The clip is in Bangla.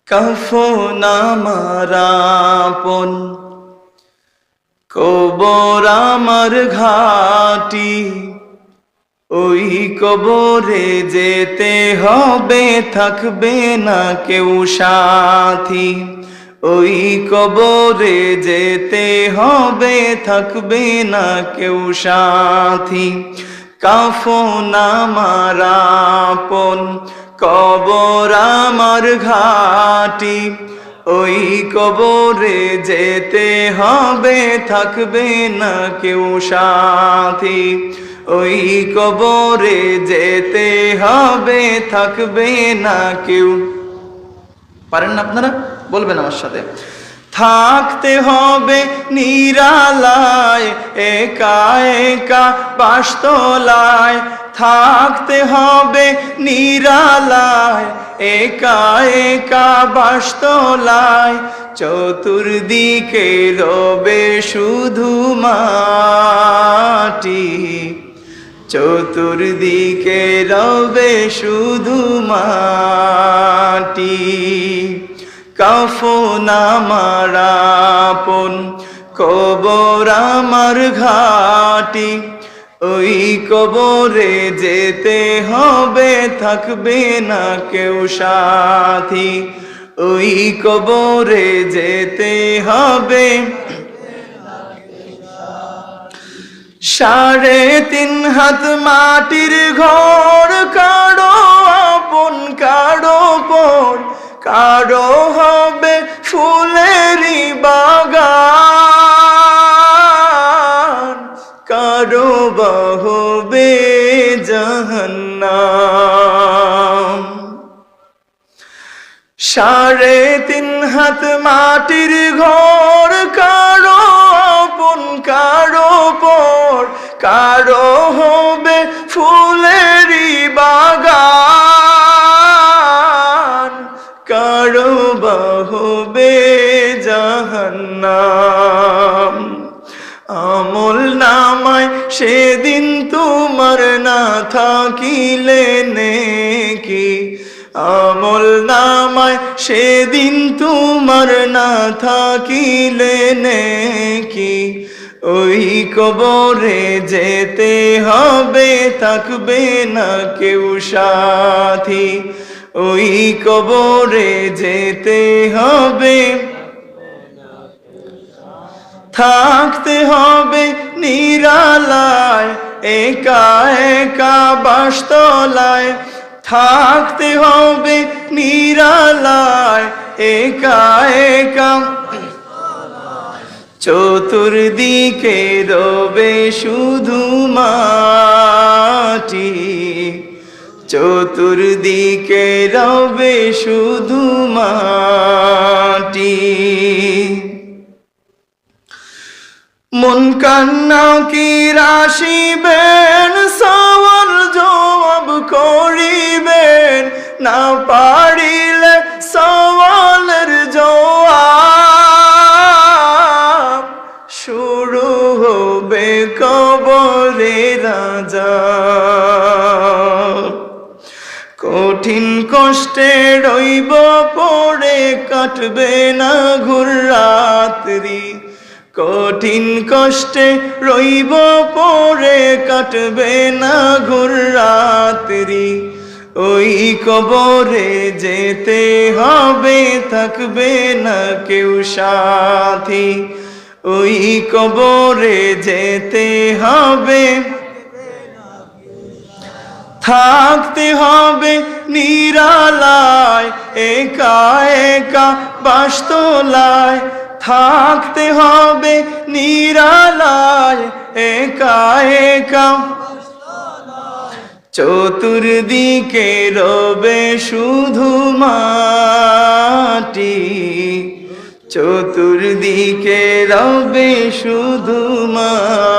কাফন আমার আপন, কবর আমার ঘাটি, ওই কবরে যেতে হবে, থাকবে না কেউ সাথী। ওই কবরে যেতে হবে, থাকবে না কেউ সাথী। কাফন আমার আপন, কবর আমার ঘাটি, ওই কবরে যেতে হবে, থাকবে না কেউ সাথী। ওই কবরে যেতে হবে, থাকবে না কেউ। পারেন না আপনারা? বলবেন আমার সাথে। থাকতে হবে নিরালায়, একা একা বাসতলায়। থাকতে হবে নিরালায়, একা একা বাসতলায়। চতুর্দিকে রবে শুধু মাটি, চতুর্দিকে রবে শুধু মাটি। কাফন আমার আপন, কবর আমার ঘাটি, ওই কবরে যেতে হবে, থাকবে না কেউ সাথী। ওই কবরে যেতে হবে। 3.5 হাত মাটির ঘর, কারো আপন কারো পর, কারো হবে ফুলেরই বাগান, কারো বা হবে জাহান্নাম। 3.5 হাত মাটির ঘর, কারো আপন কারো পর, কারো হবে ফুলেরই বাগান, কারো বা হবে জাহান্নাম। আমল নামায় সেদিন তোমার না থাকিলে নেকি, আমল নামায় সেদিন তোমার না থাকিলে নেকি। ওই কবরে যেতে হবে, থাকবে না কেউ সাথী। ওই কবরে যেতে হবে, থাকতে হবে নিরালায়, একা একা বাসতলায়। থাকতে হবে নিরালায়, একা একা। চতুর্দিকে রবে শুধু মাটি, চতুর্দিকে রবে শুধু মাটি। মন কান্না কি রাশিবেন, সওয়াল জবাব করিবেন, না পারিলে সওয়ালের জবাব। শুরু হবে কবরের আযাব, কঠিন কষ্টে রইব পড়ে, কাটবে না ঘুর রাত্রি। কঠিন কষ্টে রইব পড়ে, কাটবে না ঘুর রাত্রি। ওই কবরে যেতে হবে, থাকবে না কেউ সাথী। ওই কবরে যেতে হবে, থাকতে হবে নিরালায়, একা একা বাসতলায়। থাকতে হবে নিরালায়, একা একা। চতুর্দিকে রবে শুধু মাটি, চতুর্দিকে রবে শুধু মাটি।